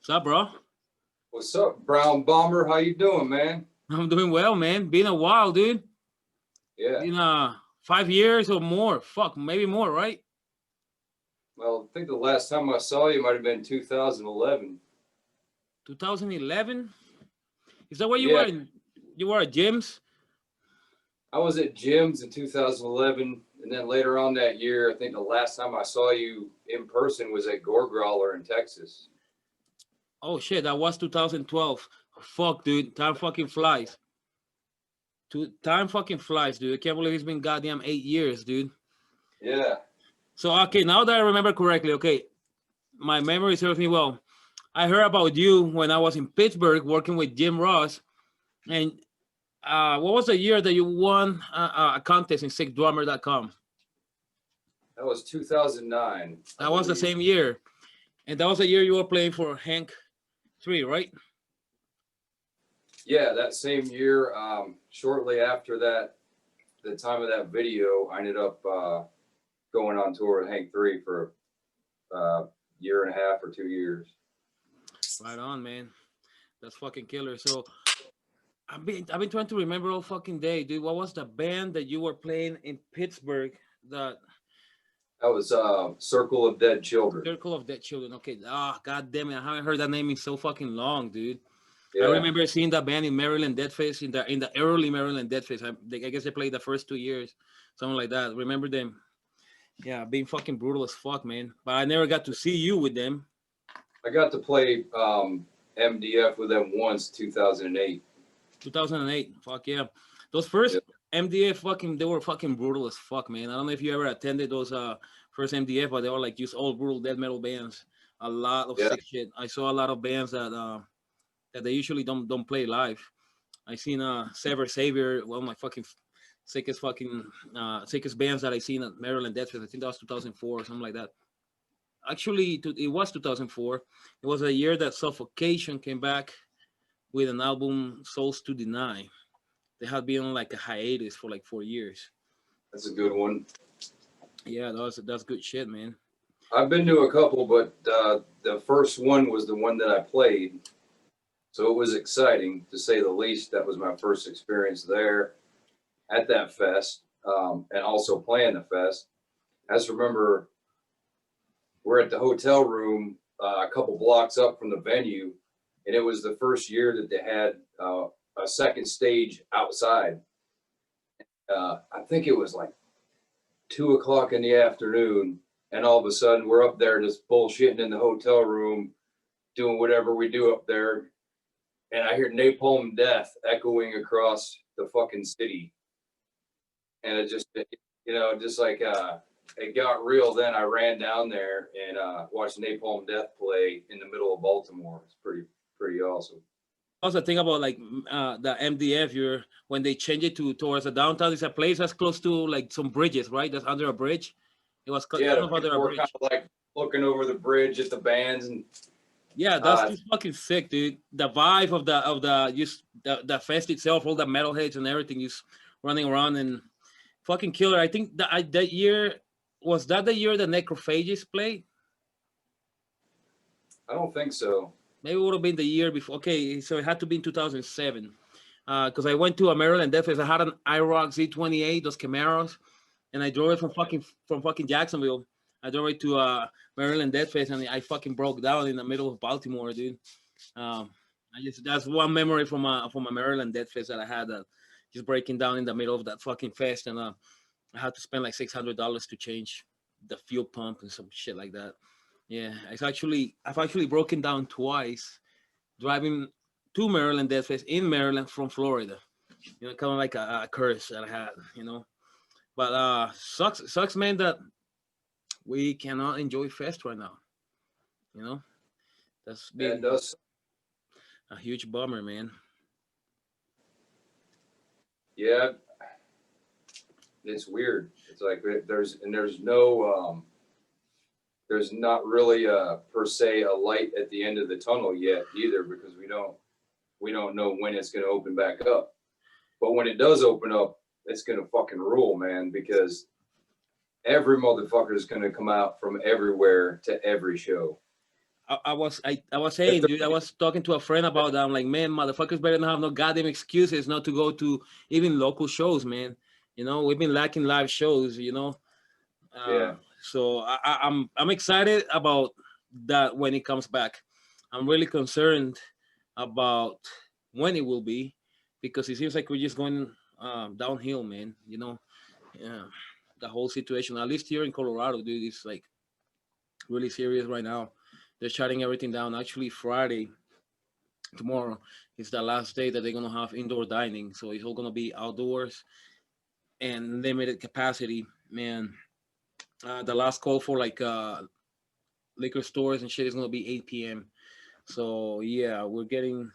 What's up, bro? What's up, Brown Bomber? How you doing, man? I'm doing well, man. Been a while, dude. Yeah. Been 5 years or more. Fuck, maybe more, right? Well, I think the last time I saw you might have been 2011. 2011. Is that where you were? Yeah, You were at gyms? I was at Jim's in 2011, and then later on that year, I think the last time I saw you in person was at Gore Growler in Texas. Oh shit, that was 2012. Fuck, dude. Time fucking flies. Time fucking flies, dude. I can't believe it's been goddamn 8 years, dude. Yeah. So okay, now that I remember correctly, okay, my memory serves me well. I heard about you when I was in Pittsburgh working with Jim Ross, and what was the year that you won a contest in sickdrummer.com? That was 2009, I That was the believe. same year, and that was the year you were playing for Hank 3, right? Yeah, that same year. Shortly after that, the time of that video, I ended up going on tour with Hank 3 for a year and a half or 2 years. Right on, man. That's fucking killer. So I've been trying to remember all fucking day, dude. What was the band that you were playing in Pittsburgh? The That was Circle of Dead Children. Circle of Dead Children. Okay. Ah, god damn it. I haven't heard that name in so fucking long, dude. I Yeah. remember seeing that band in Maryland Deadface in the early Maryland Deadface. I guess they played the first 2 years, something like that. Remember them? Yeah, being fucking brutal as fuck, man. But I never got to see you with them. I got to play MDF with them once, 2008. 2008. Fuck yeah. Those first Yeah. MDF fucking, they were fucking brutal as fuck, man. I don't know if you ever attended those first MDF, but they were like just all brutal death metal bands. A lot of Yeah. sick shit. I saw a lot of bands that they usually don't play live. I seen Sever Savior, one of my fucking sickest bands that I seen at Maryland Death Fest. I think that was 2004 or something like that. Actually, it was 2004. It was a year that Suffocation came back with an album, Souls to Deny. They had been on like a hiatus for like 4 years. That's a good one. Yeah, that's good shit, man. I've been to a couple, but the first one was the one that I played. So it was exciting, to say the least. That was my first experience there at that fest, and also playing the fest. I just remember we're at the hotel room a couple blocks up from the venue, and it was the first year that they had a second stage outside. I think it was like 2 o'clock in the afternoon, and all of a sudden we're up there just bullshitting in the hotel room, doing whatever we do up there, and I hear Napalm Death echoing across the fucking city, and it just, just like it got real. Then I ran down there and watched Napalm Death play in the middle of Baltimore. It's pretty awesome. Also, think about like the MDF. When they change it towards the downtown, it's a place that's close to like some bridges, right? That's under a bridge. It was kind Yeah, of under a we're bridge. kind of like looking over the bridge at the bands, and Yeah, that's just fucking sick, dude. The vibe of the fest itself, all the metalheads and everything, just running around and fucking killer. I think that year was that the year the Necrophages played. I don't think so. Maybe it would have been the year before. Okay, so it had to be in 2007. Because I went to a Maryland Death Fest. I had an IROC Z28, those Camaros, and I drove it from fucking Jacksonville. I drove it to Maryland Death Fest, and I fucking broke down in the middle of Baltimore, dude. That's one memory from a Maryland Death Fest that I had, just breaking down in the middle of that fucking fest, and I had to spend like $600 to change the fuel pump and some shit like that. Yeah, I've actually broken down twice driving to Maryland Death Fest in Maryland from Florida. Kind of like a curse that I had, But sucks, man, that we cannot enjoy fest right now. You know, that's Yeah, it been does. a huge bummer, man. Yeah, it's weird. It's like there's not really per se a light at the end of the tunnel yet either, because we don't know when it's going to open back up. But when it does open up, it's going to fucking rule, man, because every motherfucker is going to come out from everywhere to every show. I was saying, dude, I was talking to a friend about that. I'm like, man, motherfuckers better not have no goddamn excuses not to go to even local shows, man. You know, we've been lacking live shows, you know. Yeah. So I'm excited about that when it comes back. I'm really concerned about when it will be, because it seems like we're just going downhill, man. You know, yeah, the whole situation, at least here in Colorado, dude, is like really serious right now. They're shutting everything down. Actually, Friday, tomorrow, is the last day that they're gonna have indoor dining. So it's all gonna be outdoors and limited capacity, man. The last call for like liquor stores and shit is gonna be 8 p.m. So yeah, we're getting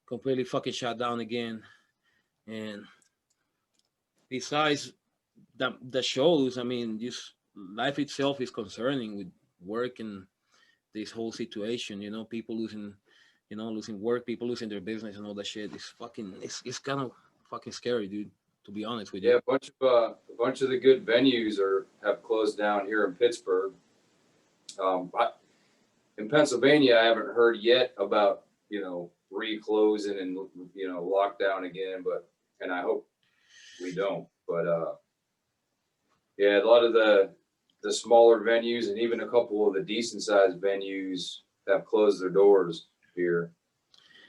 completely fucking shut down again. And besides the shows, I mean, just life itself is concerning with work and this whole situation. You know, people losing, losing work, people losing their business and all that shit. It's kind of fucking scary, dude. To be honest with Yeah, you. a bunch of the good venues have closed down here in Pittsburgh. In Pennsylvania, I haven't heard yet about reclosing and lockdown again, and I hope we don't. But yeah, a lot of the smaller venues and even a couple of the decent sized venues have closed their doors here,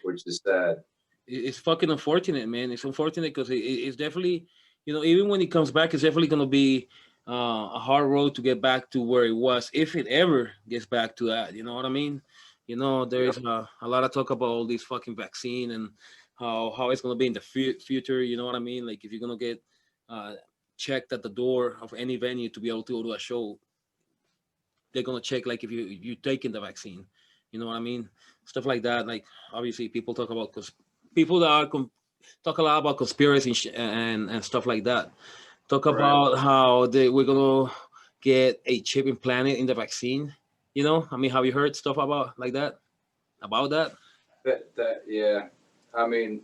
which is sad. It's fucking unfortunate, man. It's unfortunate because it's definitely, even when it comes back, it's definitely gonna be a hard road to get back to where it was, if it ever gets back to that. You know what I mean? There Yep. is a lot of talk about all this fucking vaccine and how it's gonna be in the future. You know what I mean? Like if you're gonna get uh, checked at the door of any venue to be able to go to a show, they're gonna check like if you taking the vaccine. You know what I mean? Stuff like that. Like obviously people talk about because people that are talk a lot about conspiracy and stuff like that. Talk Right. about how we're gonna get a chip implanted in the vaccine. I mean, have you heard stuff about like that? About that? Yeah. I mean,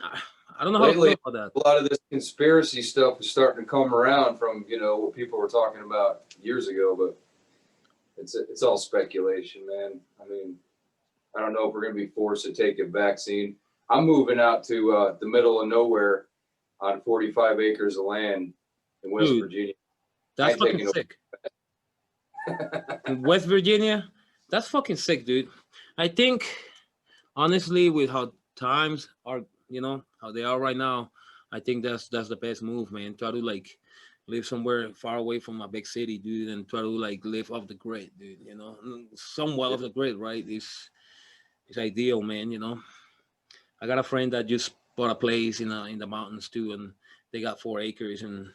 I I don't know how to lately feel about that. a lot of this conspiracy stuff is starting to come around from what people were talking about years ago, but it's all speculation, man. I mean, I don't know if we're going to be forced to take a vaccine. I'm moving out to the middle of nowhere on 45 acres of land in West Dude, Virginia. I that's ain't fucking taking sick. no. In West Virginia, that's fucking sick, dude. I think honestly, with how times are, how they are right now, I think that's the best move, man. Try to like live somewhere far away from a big city, dude, and try to like live off the grid, dude. Somewhat off the grid, right? It's ideal, man. I got a friend that just bought a place in the mountains too, and they got 4 acres, and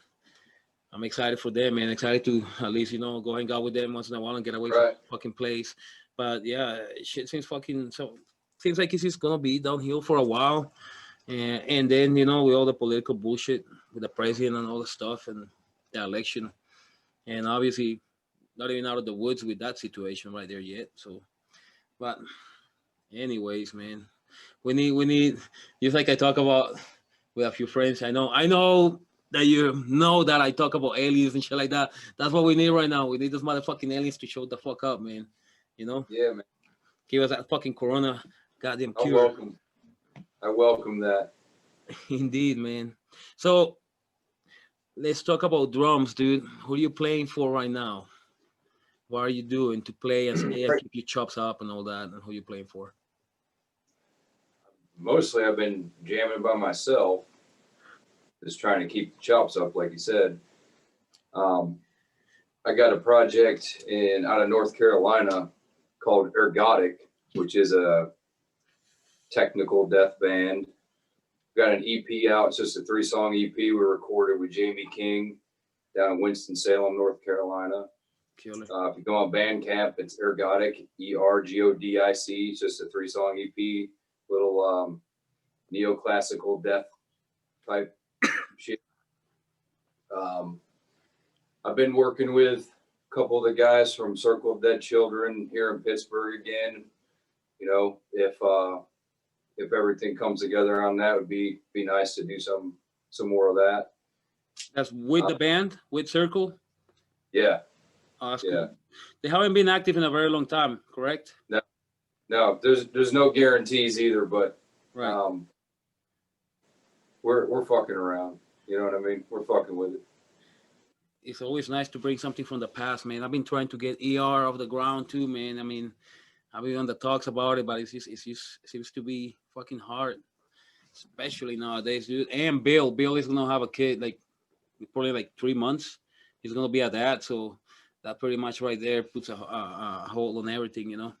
I'm excited for them, man. Excited to at least go hang out with them once in a while and get away from Right. the fucking place. But yeah, shit seems fucking so. Seems like it's just gonna be downhill for a while, and then with all the political bullshit with the president and all the stuff and the election, and obviously not even out of the woods with that situation right there yet. So, but anyways, man, we need just like I talk about with a few friends. I know that you know that I talk about aliens and shit like that. That's what we need right now. We need those motherfucking aliens to show the fuck up, man. You know, Yeah, man. give us that fucking corona goddamn I cure. welcome. I welcome that. Indeed, man. So let's talk about drums, dude. Who are you playing for right now? What are you doing to play and stay and keep your chops up and all that? And who you playing for? Mostly, I've been jamming by myself, just trying to keep the chops up, like you said. Um, I got a project out of North Carolina called Ergodic, which is a technical death band. Got an EP out. It's just a 3-song EP we recorded with Jamie King down in Winston-Salem, North Carolina. Killer. If you go on Bandcamp, it's Ergodic, Ergodic. It's just a 3-song EP, little neoclassical death type shit. I've been working with a couple of the guys from Circle of Dead Children here in Pittsburgh again. If everything comes together on that, it would be nice to do some more of that. That's with the band, with Circle. Yeah. Oh, that's Yeah. cool. They haven't been active in a very long time, correct? No, there's no guarantees either, but Right. we're fucking around. You know what I mean? We're fucking with it. It's always nice to bring something from the past, man. I've been trying to get ER off the ground too, man. I mean, I've been on the talks about it, but it's just it seems to be fucking hard, especially nowadays, dude. And Bill is gonna have a kid like probably like 3 months. He's gonna be a dad, so that pretty much right there puts a hold on everything, you know.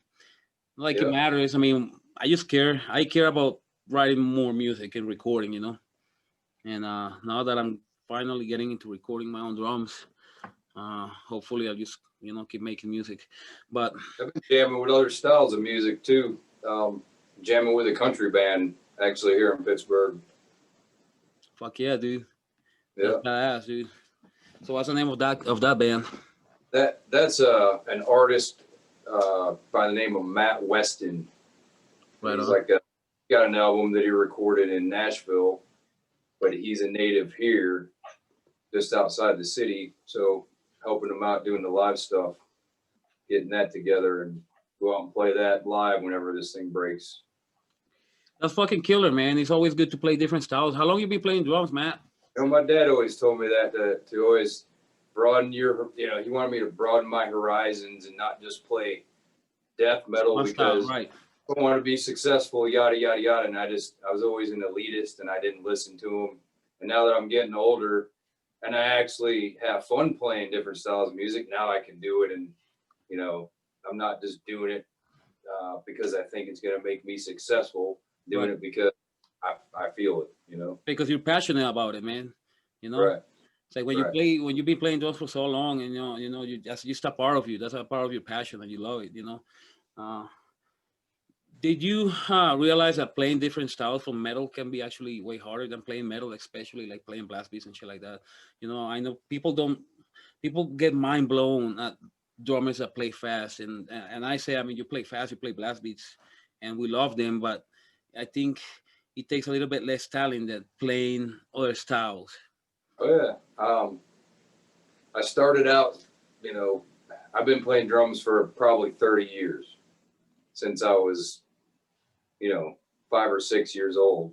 Like it Yeah. matters. I mean, I just care. I care about writing more music and recording, you know. And now that I'm finally getting into recording my own drums, hopefully I'll just keep making music. But I've been jamming with other styles of music too. Jamming with a country band actually here in Pittsburgh. fuck yeah, dude, that's Yeah. badass, dude. So what's the name of that band? That's an artist by the name of Matt Weston. Right He's on. got an album that he recorded in Nashville, but he's a native here, just outside the city. So helping him out doing the live stuff, getting that together, and go out and play that live whenever this thing breaks. That's fucking killer, man. It's always good to play different styles. How long you been playing drums, Matt? You know, my dad always told me that to always broaden he wanted me to broaden my horizons and not just play death metal One style, because right? I want to be successful, yada, yada, yada. And I was always an elitist and I didn't listen to them. And now that I'm getting older and I actually have fun playing different styles of music, now I can do it. And, I'm not just doing it because I think it's going to make me successful, doing it because I feel it. Because you're passionate about it, man. Right. It's like when when you've been playing drums for so long, and that's just a part of you. That's a part of your passion, and you love it. Did you realize that playing different styles from metal can be actually way harder than playing metal, especially like playing blast beats and shit like that? I know people get mind blown at drummers that play fast, and I say, I mean, you play fast, you play blast beats, and we love them, but I think it takes a little bit less talent than playing other styles. Oh yeah. I started out, I've been playing drums for probably 30 years since I was, 5 or 6 years old.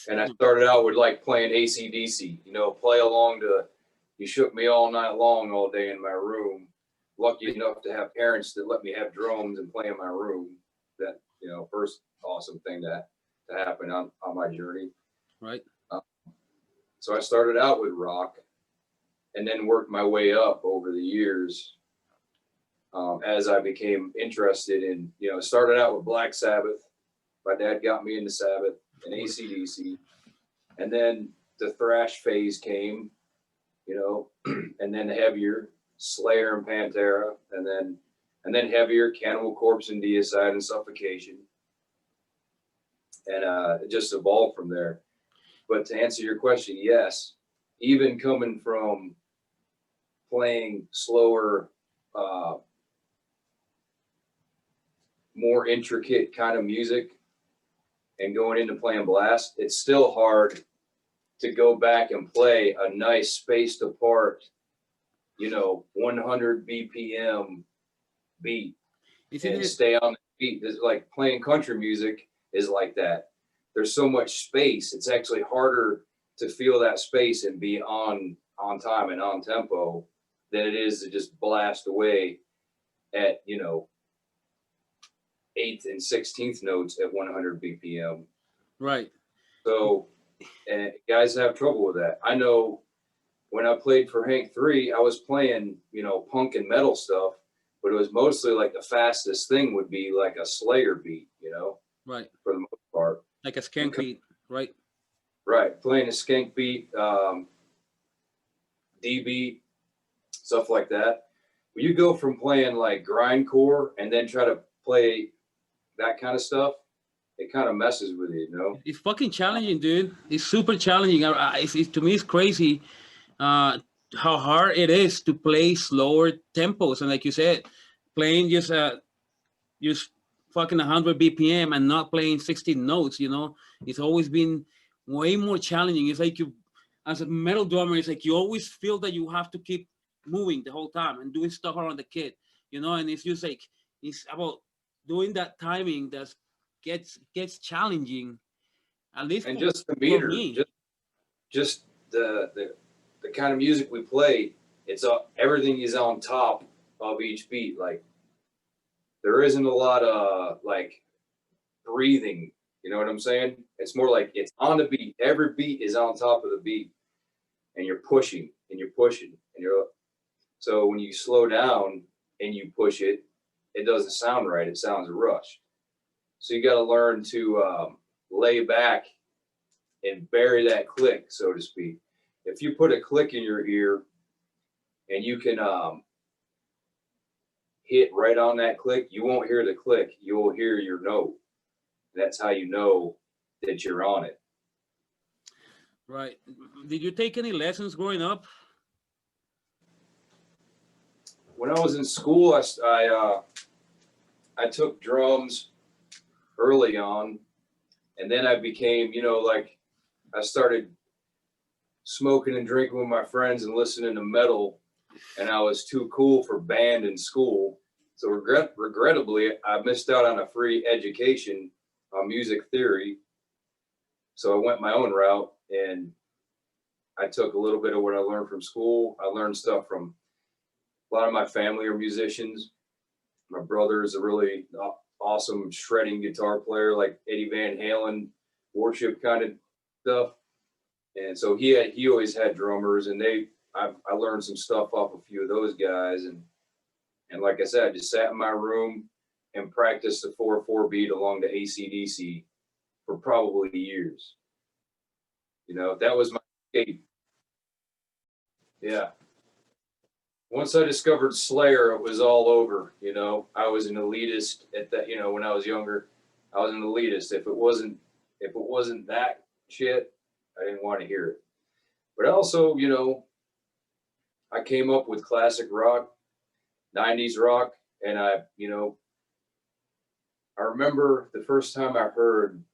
And I started out with like playing AC/DC, play along to You Shook Me All Night Long all day in my room. Lucky enough to have parents that let me have drums and play in my room. That, first awesome thing to happen on my journey. Right. So I started out with rock and then worked my way up over the years as I became interested in, started out with Black Sabbath. My dad got me into Sabbath and AC/DC. And then the thrash phase came, and then heavier, Slayer and Pantera, and then heavier, Cannibal Corpse and Deicide and Suffocation. And it just evolved from there. But to answer your question, yes, even coming from playing slower, more intricate kind of music and going into playing blast, it's still hard to go back and play a nice spaced apart, 100 BPM beat and stay on the beat. It's like playing country music is like that. There's so much space. It's actually harder to feel that space and be on time and on tempo than it is to just blast away at, 8th and 16th notes at 100 BPM. Right. So, and guys have trouble with that. I know when I played for Hank 3, I was playing, punk and metal stuff, but it was mostly like the fastest thing would be like a Slayer beat, Right. for the most part. Like a skank beat, right? Right. Playing a skank beat, D beat, stuff like that. When you go from playing like grindcore and then try to play that kind of stuff, it kind of messes with you, It's fucking challenging, dude. It's super challenging. To me, it's crazy how hard it is to play slower tempos. And like you said, playing just fucking 100 BPM and not playing 16 notes, it's always been way more challenging. It's like as a metal drummer, it's like you always feel that you have to keep moving the whole time and doing stuff around the kit, you know. And it's just like it's about doing that timing that gets challenging, at least And just the for meter, me. just the kind of music we play, it's everything is on top of each beat. Like there isn't a lot of like breathing. You know what I'm saying? It's more like it's on the beat. Every beat is on top of the beat, and you're pushing and you're pushing and you're. So when you slow down and you push it, it doesn't sound right. It sounds rushed. So you got to learn to lay back and bury that click, so to speak. If you put a click in your ear and you can hit right on that click, you won't hear the click. You will hear your note. That's how you know that you're on it. Right. Did you take any lessons growing up? When I was in school, I took drums early on, and then I became, like I started smoking and drinking with my friends and listening to metal, and I was too cool for band in school. So regrettably, I missed out on a free education on music theory. So I went my own route, and I took a little bit of what I learned from school. I learned stuff from a lot of my family are musicians. My brother is a really awesome shredding guitar player, like Eddie Van Halen, worship kind of stuff. And so he always had drummers, and I learned some stuff off a few of those guys. And like I said, I just sat in my room and practiced the 4/4 beat along to AC/DC for probably years. That was my escape. Yeah. Once I discovered Slayer, it was all over. I was an elitist at that. When I was younger, I was an elitist. If it wasn't that shit, I didn't want to hear it. But also, I came up with classic rock, 90s rock, and I remember the first time I heard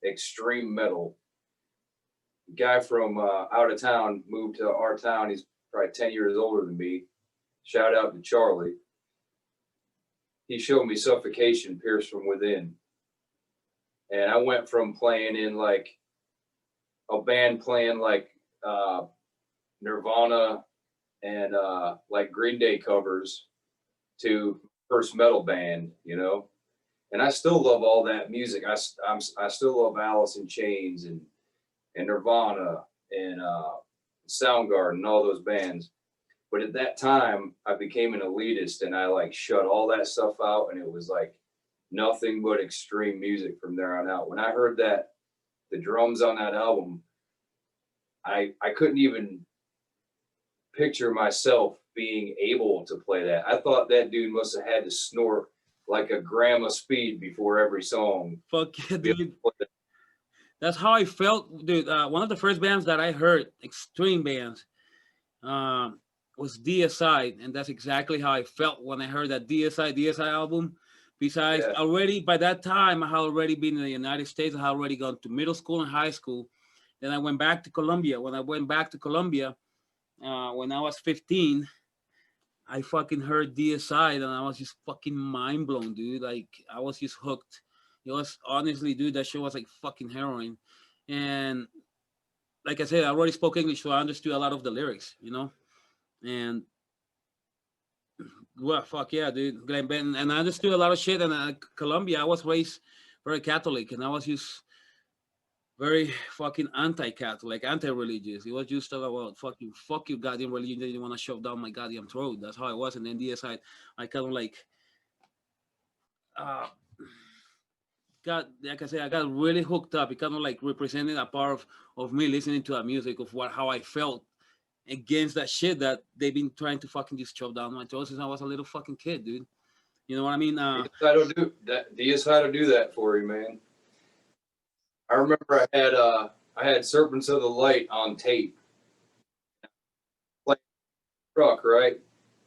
extreme metal. A guy from out of town moved to our town. He's probably 10 years older than me. Shout out to Charlie. He showed me Suffocation, Pierced from Within. And I went from playing in like a band playing like Nirvana and like Green Day covers to first metal band, And I still love all that music. I still love Alice in Chains and Nirvana and Soundgarden and all those bands. But at that time, I became an elitist, and I like shut all that stuff out, and it was like nothing but extreme music from there on out. When I heard that, the drums on that album, I couldn't even picture myself being able to play that. I thought that dude must have had to snort like a gram of speed before every song. Fuck yeah, dude. That's how I felt, dude. One of the first bands that I heard, extreme bands, was DSI, and that's exactly how I felt when I heard that DSI album. Besides, already by that time, I had already been in the United States. I had already gone to middle school and high school. Then I went back to Colombia. When I went back to Colombia, when I was 15, I fucking heard DSI, and I was just fucking mind blown, dude. Like I was just hooked. It was honestly, dude, that shit was like fucking heroin. And like I said, I already spoke English, so I understood a lot of the lyrics, And well, fuck yeah, dude. Glenn Benton. And I understood a lot of shit. And Colombia, I was raised very Catholic, and I was just very fucking anti-Catholic, anti-religious. It was just about fucking fuck you, goddamn religion that you want to shove down my goddamn throat. That's how it was. And then DSI, I kind of like, like I said, I got really hooked up. It kind of like represented a part of me listening to that music, of how I felt against that shit that they've been trying to fucking just shove down my throat since I was a little fucking kid, dude. You know what I mean? DSI don't do that. DSI to do that for you, man. I remember I had Serpents of the Light on tape, like truck, right?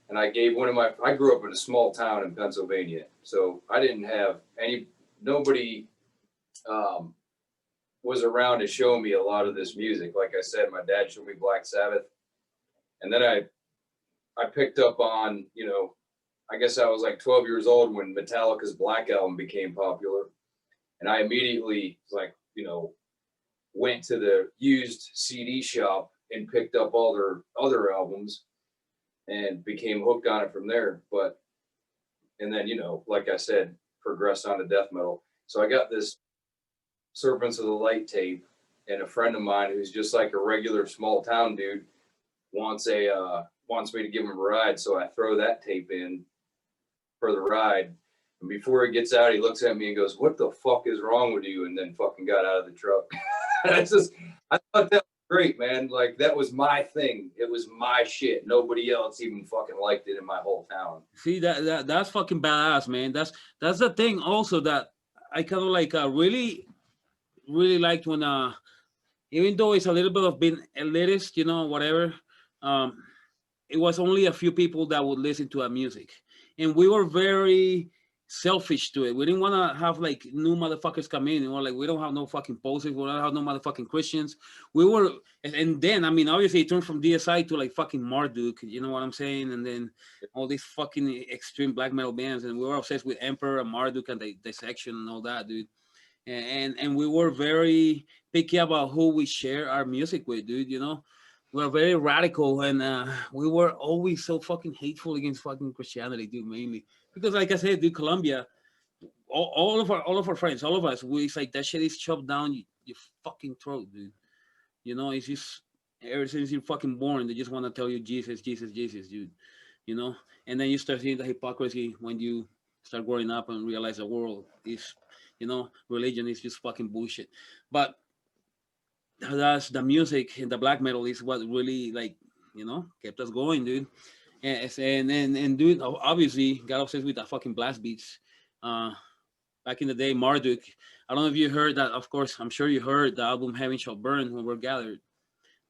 And I gave I grew up in a small town in Pennsylvania, so I didn't have nobody was around to show me a lot of this music. Like I said, my dad showed me Black Sabbath, and then I picked up on, I guess I was like 12 years old when Metallica's Black Album became popular. And I immediately like, went to the used CD shop and picked up all their other albums and became hooked on it from there. And then, like I said, progressed on to death metal. So I got this Serpents of the Light tape, and a friend of mine who's just like a regular small town dude wants me to give him a ride. So I throw that tape in for the ride. And before he gets out, he looks at me and goes, "What the fuck is wrong with you?" And then fucking got out of the truck. I thought that was great, man. Like, that was my thing. It was my shit. Nobody else even fucking liked it in my whole town. See, that's fucking badass, man. That's the thing also that I kind of like really liked when even though it's a little bit of being elitist, whatever, it was only a few people that would listen to our music, and we were very selfish to it. We didn't want to have like new motherfuckers come in, like, we don't have no fucking posters, we don't have no motherfucking Christians. We were, and then, I mean, obviously it turned from DSI to like fucking Marduk, you know what I'm saying? And then all these fucking extreme black metal bands, and we were obsessed with Emperor and Marduk and the Dissection and all that, dude. And we were very picky about who we share our music with, dude. We were very radical, and we were always so fucking hateful against fucking Christianity, dude. Mainly because, like I said, dude, Colombia, all of our friends, all of us, it's like that shit is shoved down your fucking throat, dude. It's just ever since you're fucking born, they just want to tell you Jesus, Jesus, Jesus, dude. And then you start seeing the hypocrisy when you start growing up and realize the world is, religion is just fucking bullshit. But that's the music and the black metal is what really, like, kept us going, dude. And dude, obviously got obsessed with the fucking blast beats. Back in the day, Marduk. I don't know if you heard that. Of course, I'm sure you heard the album "Heaven Shall Burn" when we're gathered.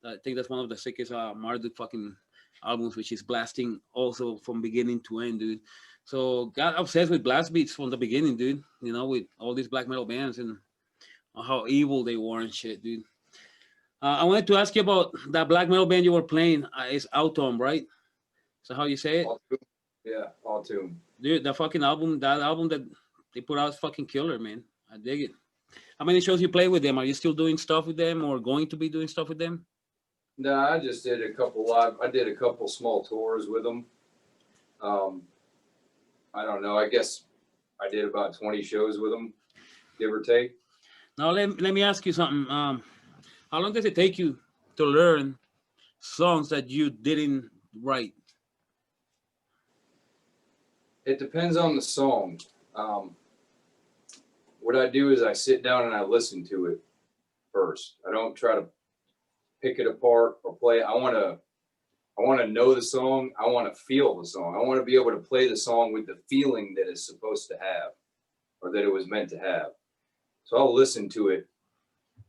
I think that's one of the sickest Marduk fucking albums, which is blasting also from beginning to end, dude. So got obsessed with blast beats from the beginning, dude. With all these black metal bands and how evil they were and shit, dude. I wanted to ask you about that black metal band you were playing. It's Automb, right? So how you say it? Yeah, Automb. Dude, that album that they put out is fucking killer, man. I dig it. How many shows you play with them? Are you still doing stuff with them or going to be doing stuff with them? No, I just did a couple small tours with them. I don't know. I guess I did about 20 shows with them, give or take. Now let me ask you something. How long does it take you to learn songs that you didn't write? It depends on the song. What I do is I sit down and I listen to it first. I don't try to pick it apart or play it. I want to know the song. I want to feel the song. I want to be able to play the song with the feeling that it's supposed to have or that it was meant to have. So I'll listen to it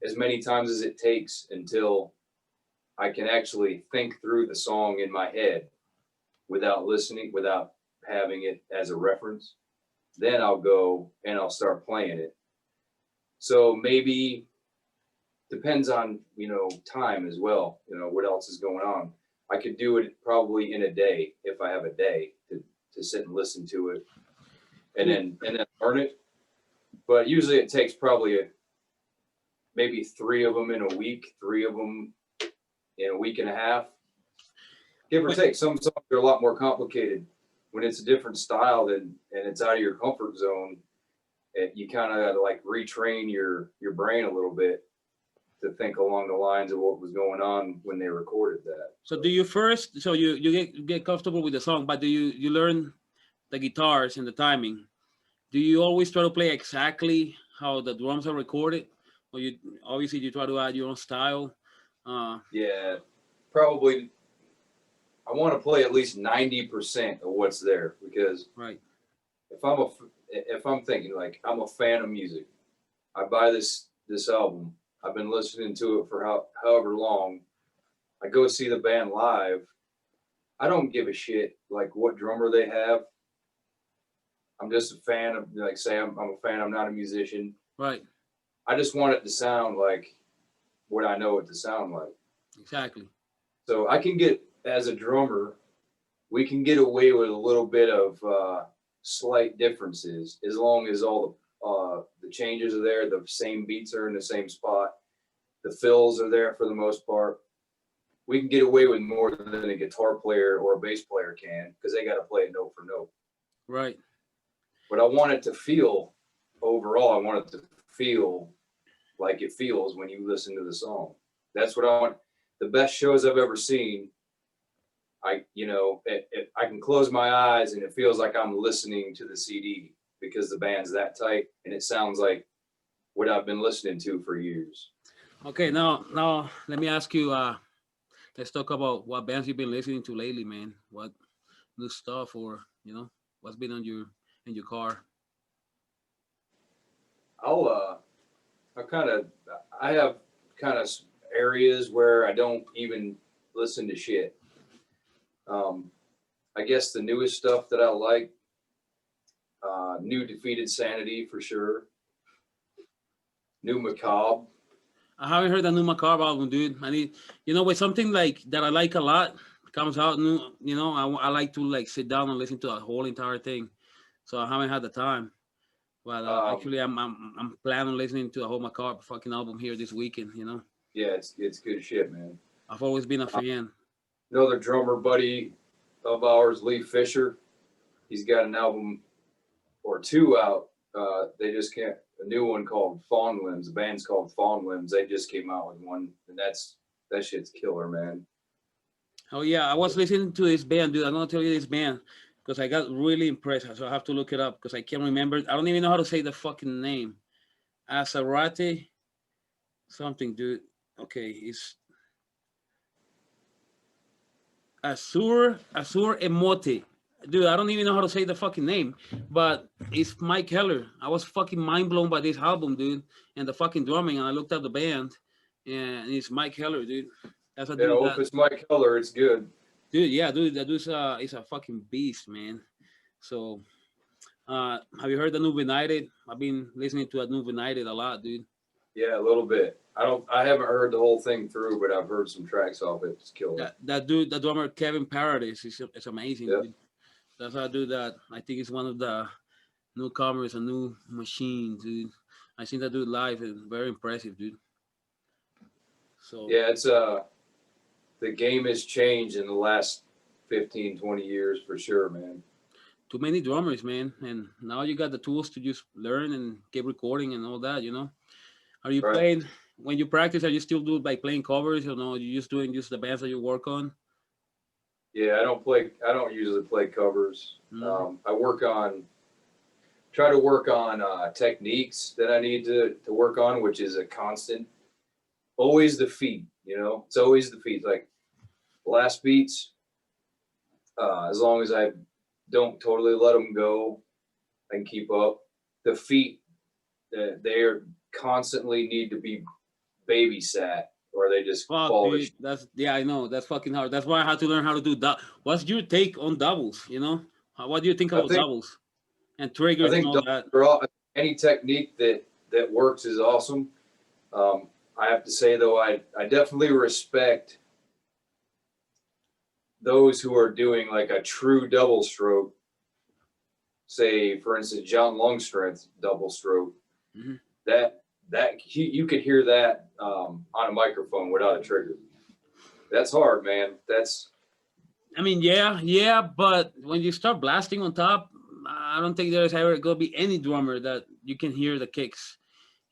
as many times as it takes until I can actually think through the song in my head without having it as a reference. Then I'll go and I'll start playing it. So maybe depends on, time as well, what else is going on. I could do it probably in a day if I have a day to sit and listen to it and then learn it. But usually it takes probably maybe 3 of them in a week, 3 of them in a week and a half, give or take. Some songs are a lot more complicated. When it's a different style and it's out of your comfort zone, you kind of got to like retrain your brain a little bit to think along the lines of what was going on when they recorded that. So do you first, so you get comfortable with the song, but do you learn the guitars and the timing? Do you always try to play exactly how the drums are recorded? Or you try to add your own style? Yeah, probably. I want to play at least 90% of what's there because right. If I'm thinking like I'm a fan of music, I buy this album. I've been listening to it for however long. I go see the band live. I don't give a shit like what drummer they have. I'm just a fan of, like, say I'm a fan. I'm not a musician. Right. I just want it to sound like what I know it to sound like. Exactly. So I can get, as a drummer, we can get away with a little bit of slight differences as long as all the changes are there, the same beats are in the same spot, the fills are there for the most part. We can get away with more than a guitar player or a bass player can because they got to play it note for note. Right. But I want it to feel overall. I want it to feel like it feels when you listen to the song. That's what I want. The best shows I've ever seen. I can close my eyes and it feels like I'm listening to the CD because the band's that tight and it sounds like what I've been listening to for years. Okay, now let me ask you. Let's talk about what bands you've been listening to lately, man. What new stuff, or what's been on your in your car? I have kind of areas where I don't even listen to shit. I guess the newest stuff that I like, new Defeated Sanity for sure. New Macabre. I haven't heard the new Macabre album, dude. I need, with something like that I like a lot comes out new. I like to like sit down and listen to a whole entire thing. So I haven't had the time. But actually, I'm planning on listening to a whole Macabre fucking album here this weekend. Yeah, it's good shit, man. I've always been a fan. Another drummer buddy of ours, Lee Fisher. He's got an album or two out. They just can't. A new one called Fawn Limbs. The band's called Fawn Limbs. They just came out with one, and that shit's killer, man. Oh yeah, I was listening to this band, dude. I'm gonna tell you this band because I got really impressed. So I have to look it up because I can't remember. I don't even know how to say the fucking name. Asarate something, dude. Okay, it's Asur Emote. Dude, I don't even know how to say the fucking name, but it's Mike Heller. I was fucking mind blown by this album, dude, and the fucking drumming. And I looked up the band, and it's Mike Heller, dude. That's a dude. If it's Mike Heller, it's good. Dude, yeah, dude, that dude's is a fucking beast, man. So, have you heard the new United? I've been listening to a new United a lot, dude. Yeah, a little bit. I haven't heard the whole thing through, but I've heard some tracks off it. It's killer. That dude, the drummer Kevin Paradise, it's amazing. Yep. Dude. That's how I do that. I think it's one of the newcomers, a new machine, dude. I seen that dude live, and very impressive, dude. So yeah, it's the game has changed in the last 15, 20 years for sure, man. Too many drummers, man, and now you got the tools to just learn and keep recording and all that. Are you playing when you practice? Are you still doing by playing covers, or no? You just doing just the bands that you work on? Yeah, I don't usually play covers. Mm-hmm. I try to work on techniques that I need to work on, which is a constant. Always the feet, it's always the feet. Like last beats, as long as I don't totally let them go and keep up, the feet, they are constantly need to be babysat, or they just fall. Dude, I know that's fucking hard. That's why I had to learn how to do that. What's your take on doubles? What do you think about doubles and triggers and all that? Any technique that works is awesome. I have to say though, I definitely respect those who are doing like a true double stroke. Say, for instance, John Longstrength's double stroke. Mm-hmm. You could hear that on a microphone without a trigger. That's hard, man. Yeah, but when you start blasting on top, I don't think there's ever gonna be any drummer that you can hear the kicks.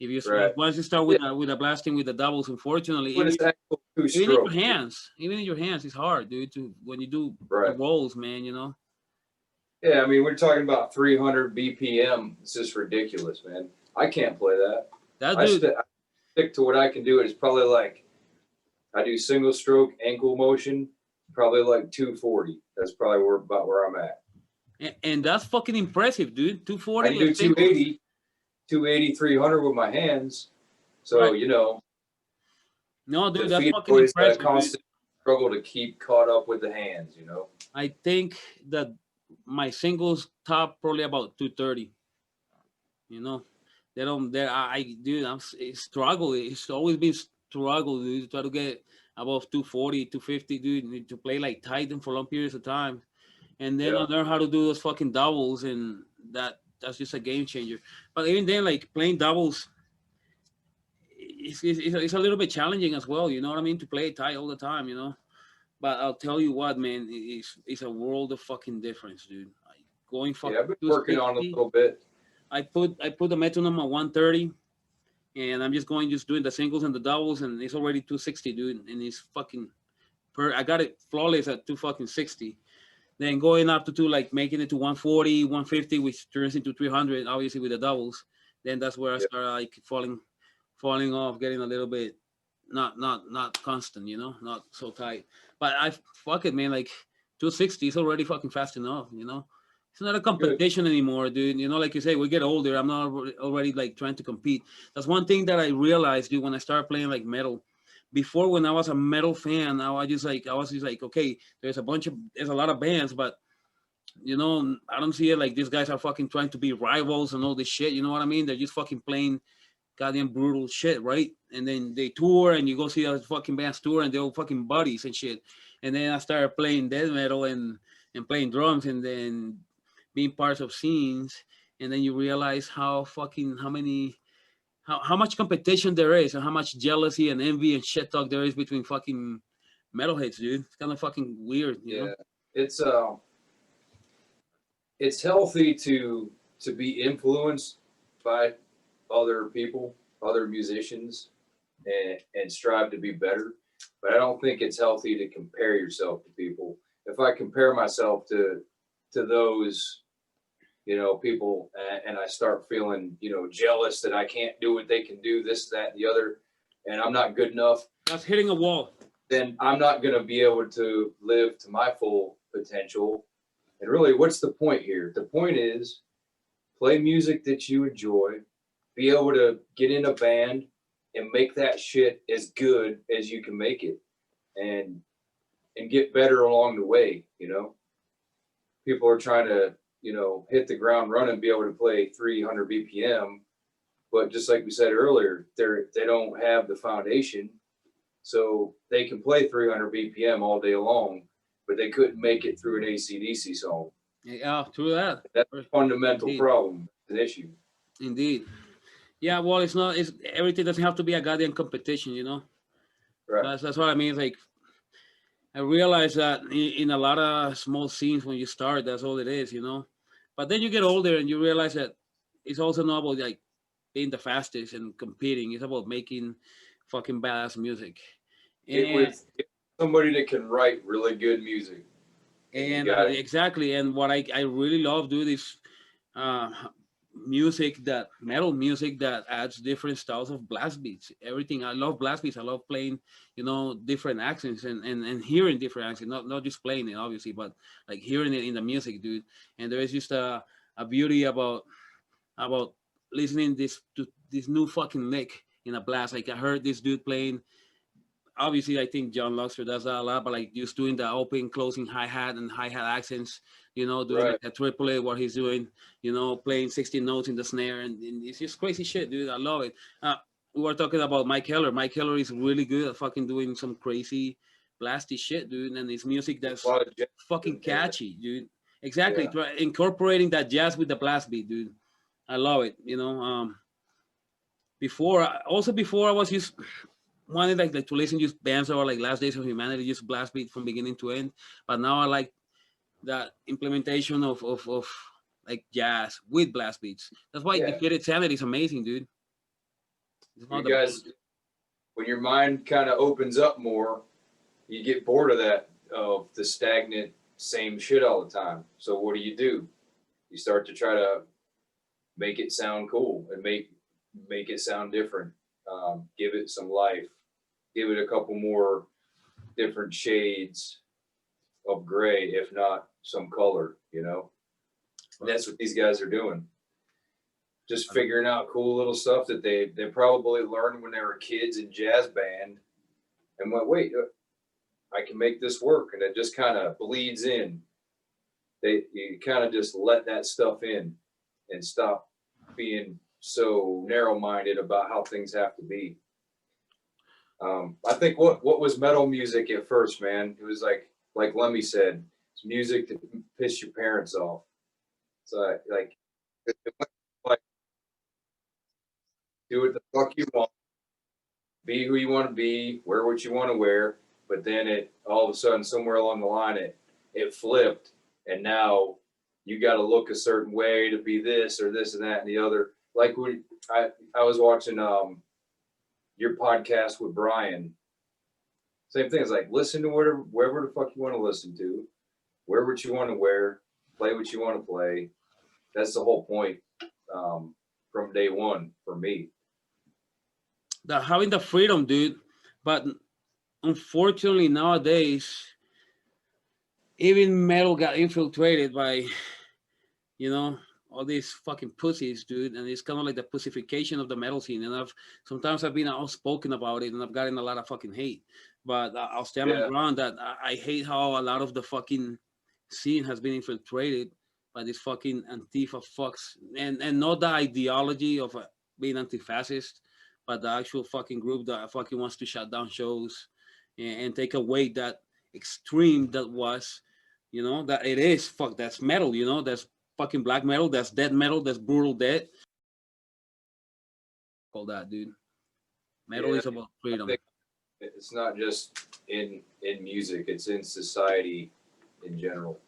If you once you start with a blasting with the doubles, unfortunately, even in your hands, it's hard, dude. When you do the rolls, man, Yeah, I mean, we're talking about 300 BPM. It's just ridiculous, man. I can't play that. I stick to what I can do. It's probably like I do single stroke ankle motion, probably like 240. That's probably about where I'm at. And that's fucking impressive, dude. 240. I can do 280, 280, 300 with my hands. So, No, dude, that's fucking impressive. A constant struggle to keep caught up with the hands, I think that my singles top probably about 230. It's struggle. It's always been struggle, dude. Try to get above 240, 250, dude. You need to play like Titan for long periods of time. and then I Yeah. learned how to do those fucking doubles, and that's just a game changer. But even then, like playing doubles, it's a little bit challenging as well. You know what I mean? To play it tight all the time, you know. But I'll tell you what, man, it's a world of fucking difference, dude. Like, going Yeah, fucking I've been working on a 260. little bit. I put the metronome at 130, and I'm just doing the singles and the doubles, and it's already 260, dude. And it's fucking I got it flawless at 2 fucking 60. Then going up to two, like making it to 140, 150, which turns into 300, obviously with the doubles. Then that's where I Yeah. start like falling off, getting a little bit not constant, you know, not so tight. But I fuck it, man. Like 260 is already fucking fast enough, you know. It's not a Good. competition anymore, dude. You know, like you say, we get older. I'm not already like trying to compete. That's one thing that I realized, dude, when I started playing like metal. Before, when I was a metal fan, I was just like, okay, there's a lot of bands, but you know, I don't see it like these guys are fucking trying to be rivals and all this shit. You know what I mean? They're just fucking playing goddamn brutal shit, right? And then they tour, and you go see those fucking bands tour, and they're all fucking buddies and shit. And then I started playing death metal and playing drums, and then being parts of scenes, and then you realize how much competition there is, and how much jealousy and envy and shit talk there is between fucking metalheads, dude. It's kind of fucking weird, you know? Yeah. It's it's healthy to be influenced by other people, other musicians, and strive to be better. But I don't think it's healthy to compare yourself to people. If I compare myself to those, people, and I start feeling, jealous that I can't do what they can do, this, that, and the other, and I'm not good enough, That's hitting a wall. then I'm not going to be able to live to my full potential. And really, what's the point here? The point is play music that you enjoy, be able to get in a band and make that shit as good as you can make it, and get better along the way. People are trying to, hit the ground running, be able to play 300 BPM, but just like we said earlier, they don't have the foundation. So they can play 300 BPM all day long, but they couldn't make it through an AC/DC song. Yeah, true that. That's a fundamental Indeed. problem, an issue. Indeed. Yeah, well, it's everything doesn't have to be a goddamn competition, you know? Right. That's what I mean. It's like, I realize that in a lot of small scenes when you start, that's all it is, you know? But then you get older and you realize that it's also not about like being the fastest and competing. It's about making fucking badass music. Get And with somebody that can write really good music. and got it. exactly. And what I really love, dude, is uh, metal music that adds different styles of blast beats. Everything. I love blast beats. I love playing, you know, different accents and hearing different accents. Not just playing it, obviously, but like hearing it in the music, dude. And there is just a beauty about listening to this new fucking lick in a blast. Like I heard this dude playing. Obviously, I think John Luxor does that a lot, but like just doing the open, closing hi-hat and hi-hat accents, you know, doing Right. like a triple A, what he's doing, you know, playing 16 notes in the snare, and it's just crazy shit, dude. I love it. We were talking about Mike Heller. Mike Heller is really good at fucking doing some crazy blasty shit, dude, and it's music A that's lot of jazz fucking in there. catchy, dude. Exactly, Yeah. incorporating that jazz with the blast beat, dude. I love it, you know. Before I was just wanted like to listen to just bands that were like Last Days of Humanity, just blast beat from beginning to end. But now I like that implementation of like jazz with blast beats. That's why Yeah. Defeated Sanity is amazing, dude. It's one You of the guys, when your mind kind of opens up more, you get bored of the stagnant same shit all the time. So what do? You start to try to make it sound cool and make it sound different. Give it some life. Give it a couple more different shades of gray, if not some color. And that's what these guys are doing. Just figuring out cool little stuff that they probably learned when they were kids in jazz band, and went, wait, I can make this work, and it just kind of bleeds in. You kind of just let that stuff in and stop being so narrow-minded about how things have to be. I think what was metal music at first, man? It was like Lemmy said, It's music to piss your parents off. So like do what the fuck you want, be who you want to be, wear what you want to wear. But then it all of a sudden somewhere along the line it flipped, and now you got to look a certain way to be this or this and that and the other. Like when I was watching your podcast with Brian. Same thing. It's like listen to wherever the fuck you want to listen to, wear what you want to wear, play what you want to play. That's the whole point from day one for me. Having the freedom, dude. But unfortunately, nowadays, even metal got infiltrated by, all these fucking pussies, dude. And it's kind of like the pussification of the metal scene. And sometimes I've been outspoken about it, and I've gotten a lot of fucking hate. But I'll stand my ground that I hate how a lot of the fucking scene has been infiltrated by these fucking Antifa fucks, and not the ideology of being anti-fascist, but the actual fucking group that fucking wants to shut down shows and take away that extreme that was, that it is that's metal, that's fucking black metal, that's death metal, that's brutal death. All that, dude. Metal is about freedom. It's not just in music; it's in society in general.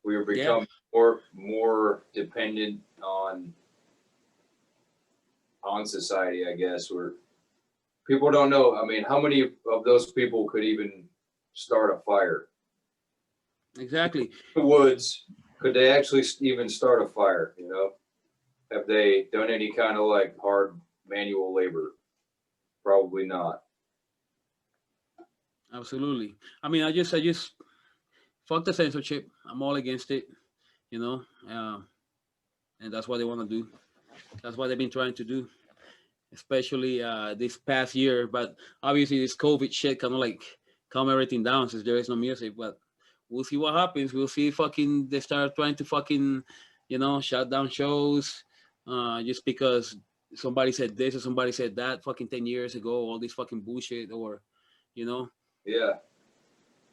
We are becoming more dependent on society, I guess. Where people don't know. I mean, how many of those people could even start a fire? Exactly. The woods, could they actually even start a fire? Have they done any kind of like hard manual labor? Probably not. Absolutely. I mean, I just fuck the censorship. I'm all against it, and that's what they want to do. That's what they've been trying to do, especially this past year. But obviously, this COVID shit kind of like calm everything down since there is no music. But we'll see what happens. We'll see fucking they start trying to fucking, shut down shows just because somebody said this or somebody said that fucking 10 years ago, all this fucking bullshit or, Yeah.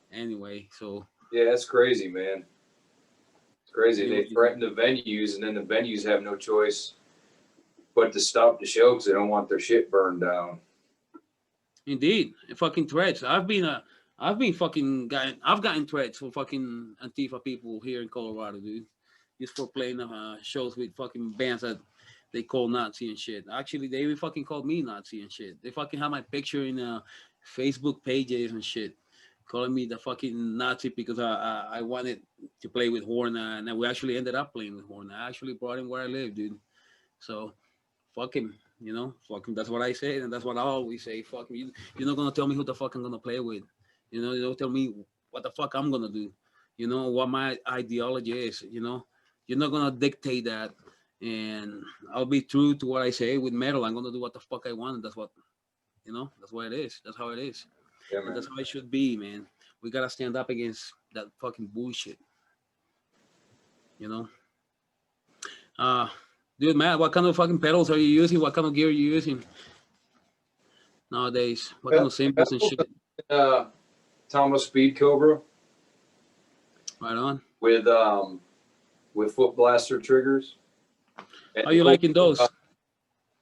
Anyway, so. Yeah, that's crazy, man. It's crazy. Anyway, they threaten the venues, and then the venues have no choice but to stop the show because they don't want their shit burned down. Indeed, fucking threats. I've gotten threats from fucking Antifa people here in Colorado, dude, just for playing shows with fucking bands that they call Nazi and shit. Actually, they even fucking called me Nazi and shit. They fucking have my picture in Facebook pages and shit, calling me the fucking Nazi because I wanted to play with Horn, and we actually ended up playing with Horn. I actually brought him where I live, dude. So, fuck him. Fuck him. That's what I say, and that's what I always say. Fuck me. You're not gonna tell me who the fuck I'm gonna play with. You don't tell me what the fuck I'm gonna do. What my ideology is. You're not gonna dictate that, and I'll be true to what I say with metal. I'm gonna do what the fuck I want. And that's what, that's what it is. That's how it is. Yeah, and that's how it should be, man. We gotta stand up against that fucking bullshit. Dude, Matt, what kind of fucking pedals are you using? What kind of gear are you using nowadays? What kind of cymbals and shit? Thomas Speed Cobra. Right on. With foot blaster triggers. How are you liking those?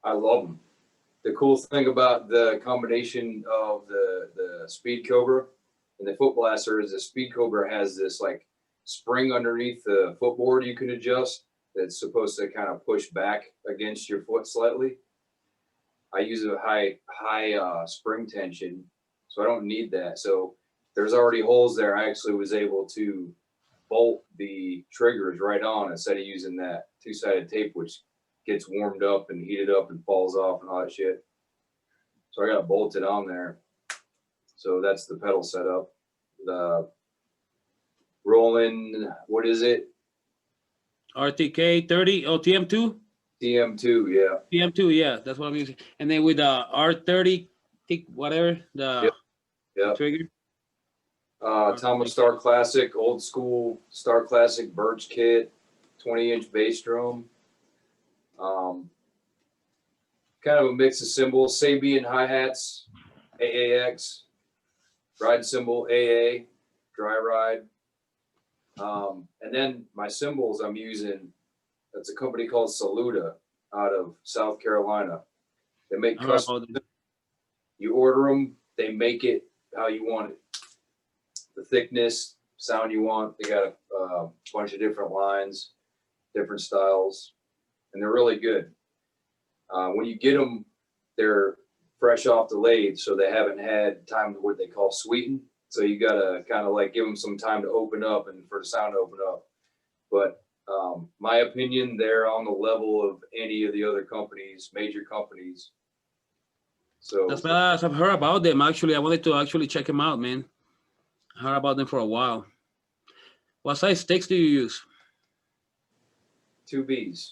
I love them. The cool thing about the combination of the Speed Cobra and the foot blaster is the Speed Cobra has this like spring underneath the footboard you can adjust that's supposed to kind of push back against your foot slightly. I use a high spring tension, so I don't need that. So there's already holes there. I actually was able to bolt the triggers right on instead of using that two-sided tape, which gets warmed up and heated up and falls off and all that shit. So I got it bolted on there. So that's the pedal setup. The Roland, what is it? RTK 30 or TM2? TM2, yeah. TM2, yeah, that's what I'm using. And then with the R30, whatever, the trigger. Thomas Star Classic, old school Star Classic Birch kit, 20-inch bass drum. Kind of a mix of cymbals, Sabian hi-hats, AAX, ride cymbal AA, dry ride. And then my cymbals I'm using, it's a company called Saluda out of South Carolina. They make custom. You order them, they make it how you want it. The thickness, sound you want. They got a bunch of different lines, different styles, and they're really good. When you get them, they're fresh off the lathe, so they haven't had time to what they call sweeten. So you gotta kind of like give them some time to open up and for the sound to open up. But my opinion, they're on the level of any of the other companies, major companies. So that's badass. I've heard about them actually. I wanted to actually check them out, man. I heard about them for a while. What size sticks do you use? 2Bs.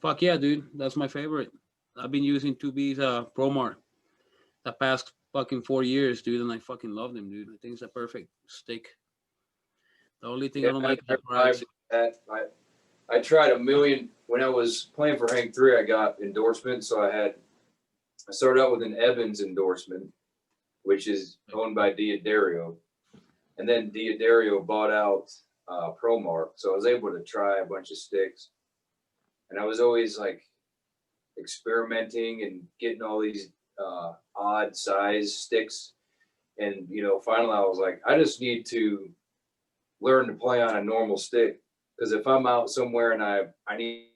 Fuck yeah, dude. That's my favorite. I've been using 2B's ProMark the past fucking 4 years, dude, and I fucking love them, dude. I think it's a perfect stick. The only thing I don't like is the price. I tried a million when I was playing for Hank 3. I got endorsements, so I started out with an Evans endorsement, which is owned by Diodario, and then Diodario bought out ProMark, so I was able to try a bunch of sticks, and I was always like experimenting and getting all these odd size sticks, and finally I was like, I just need to learn to play on a normal stick, because if I'm out somewhere and I need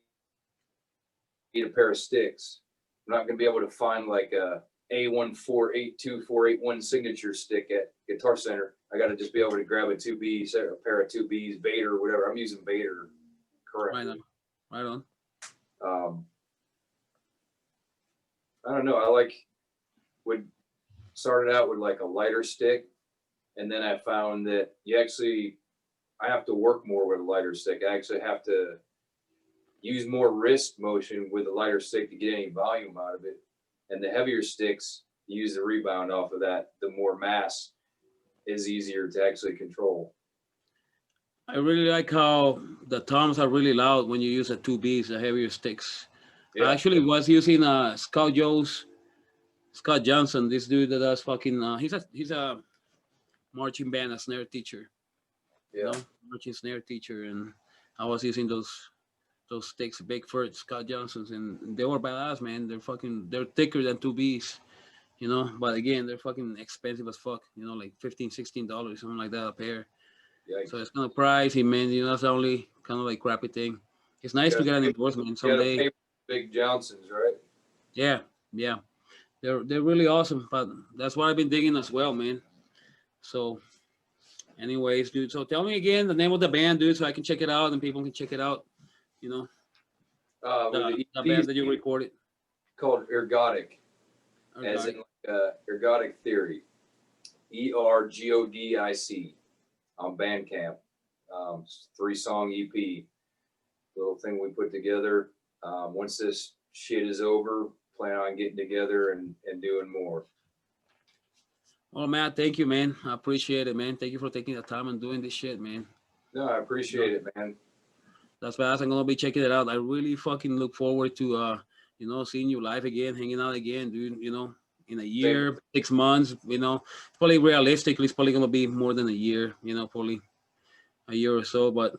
a pair of sticks, I'm not going to be able to find like a A1482481 signature stick at Guitar Center. I got to just be able to grab a 2B, a pair of 2Bs, Vader, whatever. I'm using Vader currently. Right on. I don't know. I started out with like a lighter stick, and then I found that I have to work more with a lighter stick. I actually have to use more wrist motion with a lighter stick to get any volume out of it. And the heavier sticks, you use the rebound off of that. The more mass is easier to actually control. I really like how the toms are really loud when you use a 2Bs, the heavier sticks. Yeah. I actually was using Scott Johnson, this dude that does fucking, he's a marching band, a snare teacher. Yeah. Marching snare teacher, and I was using those sticks, Bigfoot, Scott Johnsons, and they were badass, man. They're thicker than 2Bs, but again, they're fucking expensive as fuck, like $15-$16, something like that a pair. Yikes. So it's kind of pricey, man. That's the only kind of like crappy thing. It's nice to get an endorsement someday. You gotta pay Big Johnsons, right? Yeah. They're really awesome, but that's what I've been digging as well, man. So anyways, dude, so tell me again the name of the band, dude, so I can check it out and people can check it out. The band that you recorded. Called Ergodic. As in ergodic theory. ERGODIC on Bandcamp. 3-song EP. Little thing we put together. Once this shit is over, plan on getting together and doing more. Well, Matt, thank you, man. I appreciate it, man. Thank you for taking the time and doing this shit, man. No, I appreciate it, man. That's why I'm gonna be checking it out. I really fucking look forward to seeing you live again, hanging out again, dude. In a year, 6 months, probably realistically it's probably gonna be more than a year, probably a year or so. But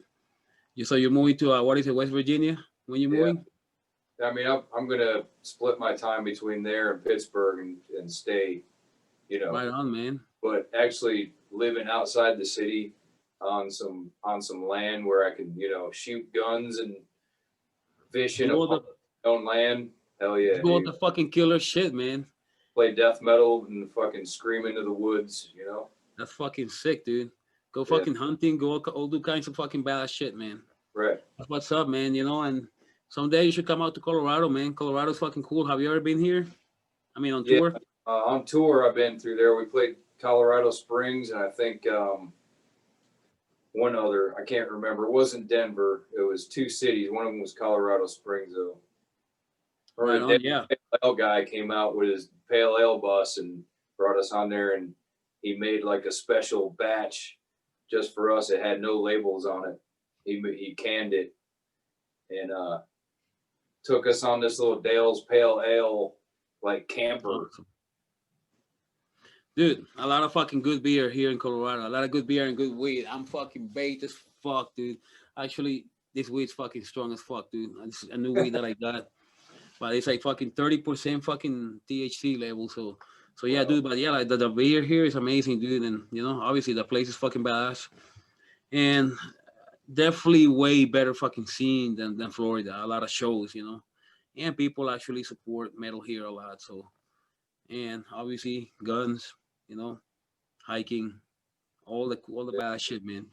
you're moving to what is it, West Virginia? When you moving? I mean, I'm gonna split my time between there and Pittsburgh and stay, Right on, man. But actually living outside the city on some land where I can, shoot guns and fish in own land. Hell yeah. Do all the fucking killer shit, man. Play death metal and fucking scream into the woods, That's fucking sick, dude. Go fucking hunting, go all do kinds of fucking badass shit, man. Right. That's what's up, man, and someday you should come out to Colorado, man. Colorado's fucking cool. Have you ever been here? I mean, on tour? On tour, I've been through there. We played Colorado Springs, and I think one other, I can't remember. It wasn't Denver. It was 2 cities. One of them was Colorado Springs, though. Right on, yeah. Pale Ale guy came out with his Pale Ale bus and brought us on there, and he made like a special batch just for us. It had no labels on it. He canned it and took us on this little Dale's Pale Ale like camper. Dude, a lot of fucking good beer here in Colorado. A lot of good beer and good weed. I'm fucking baked as fuck, dude. Actually, this weed's fucking strong as fuck, dude. It's a new weed that I got, but it's like fucking 30% fucking THC level. So yeah, Wow. dude. But yeah, like the beer here is amazing, dude. And obviously the place is fucking badass, and definitely way better fucking scene than Florida. A lot of shows, and people actually support metal here a lot. So, and obviously guns, you know hiking, all the bad shit, man.